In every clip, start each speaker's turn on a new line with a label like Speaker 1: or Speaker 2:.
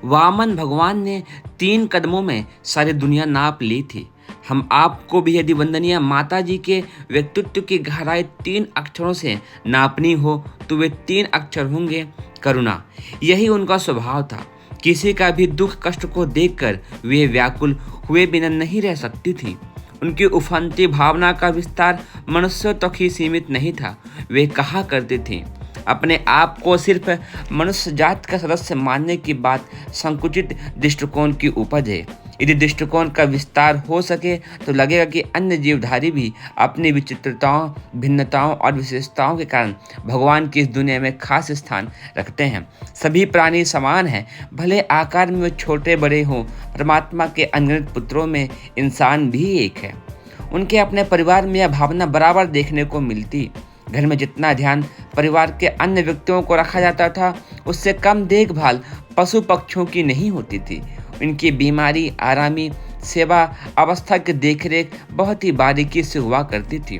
Speaker 1: वामन भगवान ने 3 कदमों में सारी दुनिया नाप ली थी। हम आपको भी यदि वंदनीय माता जी के व्यक्तित्व की गहराई 3 अक्षरों से नापनी हो तो वे 3 अक्षर होंगे करुणा। यही उनका स्वभाव था। किसी का भी दुख कष्ट को देखकर वे व्याकुल हुए बिना नहीं रह सकती थी। उनकी उफनती भावना का विस्तार मनुष्यों तक ही सीमित नहीं था। वे कहा करते थे, अपने आप को सिर्फ मनुष्य जात का सदस्य मानने की बात संकुचित दृष्टिकोण की उपज है। यदि दृष्टिकोण का विस्तार हो सके तो लगेगा कि अन्य जीवधारी भी अपनी विचित्रताओं, भिन्नताओं और विशेषताओं के कारण भगवान की इस दुनिया में खास स्थान रखते हैं। सभी प्राणी समान हैं, भले आकार में वे छोटे बड़े हों। परमात्मा के अनगिनत पुत्रों में इंसान भी एक है। उनके अपने परिवार में यह भावना बराबर देखने को मिलती। घर में जितना ध्यान परिवार के अन्य व्यक्तियों को रखा जाता था, उससे कम देखभाल पशु पक्षियों की नहीं होती थी। उनकी बीमारी, आरामी, सेवा अवस्था की देखरेख बहुत ही बारीकी से हुआ करती थी।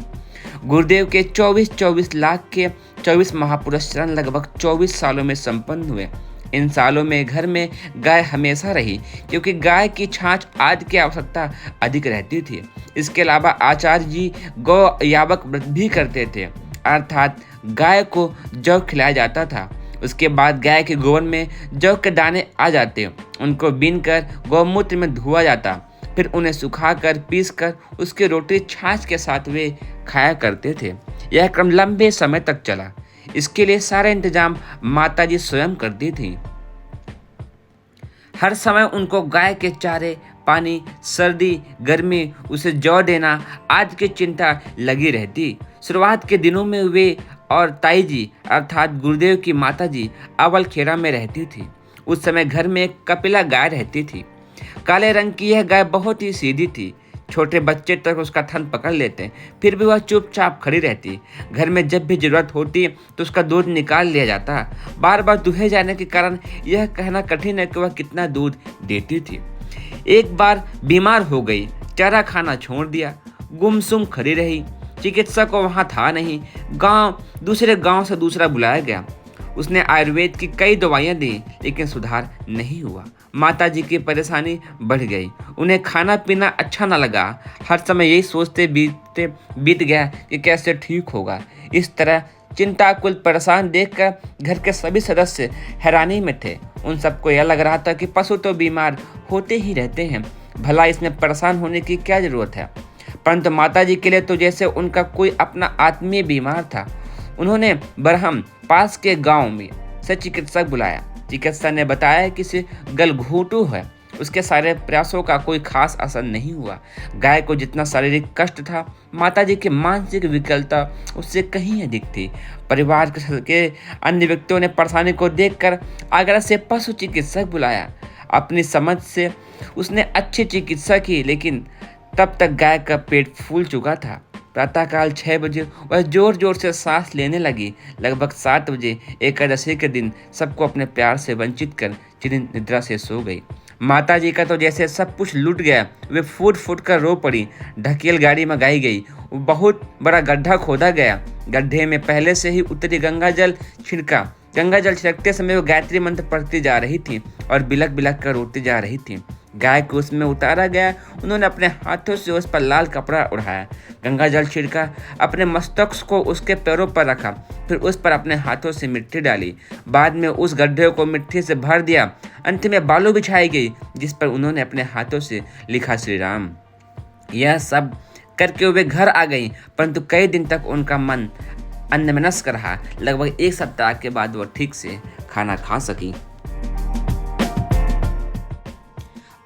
Speaker 1: गुरुदेव के 24 लाख के 24 महापुरुष चरण लगभग 24 सालों में संपन्न हुए। इन सालों में घर में गाय हमेशा रही, क्योंकि गाय की छाछ आदि की आवश्यकता अधिक रहती थी। इसके अलावा आचार्य जी गौ यावक व्रत भी करते थे, अर्थात गाय को जौ खिलाया जाता था। उसके बाद गाय के गोबर में जौ के दाने आ जाते, उनको बीनकर गौमूत्र में धुआ जाता, फिर उन्हें सुखाकर पीसकर उसकी रोटी छाछ के साथ वे खाया करते थे। यह क्रम लंबे समय तक चला। इसके लिए सारे इंतजाम माताजी स्वयं करती थी। हर समय उनको गाय के चारे, पानी, सर्दी गर्मी, उसे जौ देना आदि की चिंता लगी रहती। शुरुआत के दिनों में वे और ताई जी अर्थात गुरुदेव की माता जी अवल खेड़ा में रहती थी। उस समय घर में एक कपिला गाय रहती थी। काले रंग की यह गाय बहुत ही सीधी थी। छोटे बच्चे तक उसका थन पकड़ लेते, फिर भी वह चुपचाप खड़ी रहती। घर में जब भी जरूरत होती तो उसका दूध निकाल लिया जाता। बार बार दुहे जाने के कारण यह कहना कठिन है कि वह कितना दूध देती थी। एक बार बीमार हो गई, चारा खाना छोड़ दिया, गुमसुम खड़ी रही। चिकित्सक को वहां था नहीं। दूसरे गांव से दूसरा बुलाया गया। उसने आयुर्वेद की कई दवाइयां दी, लेकिन सुधार नहीं हुआ। माताजी की परेशानी बढ़ गई। उन्हें खाना पीना अच्छा न लगा। हर समय यही सोचते बीत गया कि कैसे ठीक होगा। इस तरह चिंताकुल परेशान देखकर घर के सभी सदस्य हैरानी में थे। उन सबको यह लग रहा था कि पशु तो बीमार होते ही रहते हैं, भला इसमें परेशान होने की क्या जरूरत है। परंतु माताजी के लिए तो जैसे उनका कोई अपना आत्मीय बीमार था। उन्होंने बरहम पास के गांव में से चिकित्सक बुलाया। चिकित्सक ने बताया कि इसे गलघोटू है। उसके सारे प्रयासों का कोई खास असर नहीं हुआ। गाय को जितना शारीरिक कष्ट था, माताजी की मानसिक विकलता उससे कहीं अधिक थी। परिवार के अन्य व्यक्तियों ने परेशानी को देखकर आगरा से पशु चिकित्सक बुलाया। अपनी समझ से उसने अच्छी चिकित्सा की, लेकिन तब तक गाय का पेट फूल चुका था। प्रातःकाल 6 बजे वह जोर जोर से सांस लेने लगी। लगभग 7 बजे एकादशी के दिन सबको अपने प्यार से वंचित कर चिर निद्रा से सो गई। माताजी का तो जैसे सब कुछ लूट गया। वे फूट फूट कर रो पड़ी। ढकेल गाड़ी मंगाई गई। बहुत बड़ा गड्ढा खोदा गया। गड्ढे में पहले से ही उतरी गंगा जल छिड़का। गंगा जल छिड़कते समय वो गायत्री मंत्र पढ़ती जा रही थी और बिलक बिलक कर रोती जा रही थी। गाय को उसमें उतारा गया। उन्होंने अपने हाथों से उस पर लाल कपड़ा उड़ाया, गंगा जल छिड़का, अपने मस्तक को उसके पैरों पर रखा, फिर उस पर अपने हाथों से मिट्टी डाली। बाद में उस गड्ढे को मिट्टी से भर दिया। अंत में बालू बिछाई गई, जिस पर उन्होंने अपने हाथों से लिखा श्री राम। यह सब करके वे घर आ गई, परंतु कई दिन तक उनका मन अन्यमनस्क रहा। लगभग 1 सप्ताह के बाद वह ठीक से खाना खा सकी।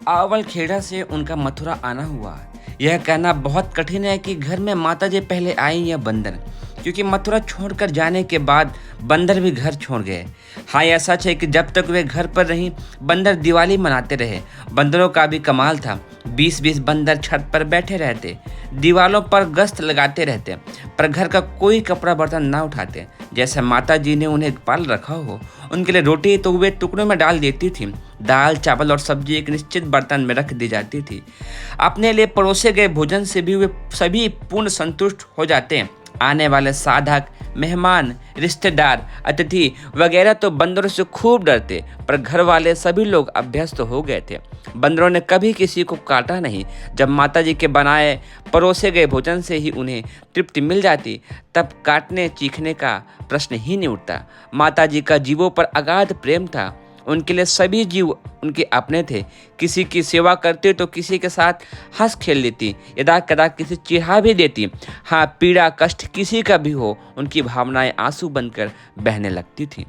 Speaker 1: अवल खेड़ा से उनका मथुरा आना हुआ। यह कहना बहुत कठिन है कि घर में माताजी पहले आई या बंदर, क्योंकि मथुरा छोड़कर जाने के बाद बंदर भी घर छोड़ गए। हाँ, यह सच है कि जब तक वे घर पर रहीं, बंदर दिवाली मनाते रहे। बंदरों का भी कमाल था। 20-20 बंदर छत पर बैठे रहते, दीवालों पर गश्त लगाते रहते, पर घर का कोई कपड़ा बर्तन ना उठाते। जैसे माता जी ने उन्हें पाल रखा हो। उनके लिए रोटी तो वे टुकड़ों में डाल देती थी। दाल, चावल और सब्जी एक निश्चित बर्तन में रख दी जाती थी। अपने लिए परोसे गए भोजन से भी वे सभी पूर्ण संतुष्ट हो जाते, आने वाले साधक, मेहमान, रिश्तेदार, अतिथि वगैरह तो बंदरों से खूब डरते, पर घर वाले सभी लोग अभ्यस्त हो गए थे। बंदरों ने कभी किसी को काटा नहीं। जब माताजी के बनाए परोसे गए भोजन से ही उन्हें तृप्ति मिल जाती, तब काटने चीखने का प्रश्न ही नहीं उठता। माताजी का जीवों पर अगाध प्रेम था। उनके लिए सभी जीव उनके अपने थे। किसी की सेवा करती तो किसी के साथ हंस खेल लेती, यदा कदा किसी चिढ़ा भी देती। हाँ, पीड़ा कष्ट किसी का भी हो, उनकी भावनाएं आंसू बनकर बहने लगती थी।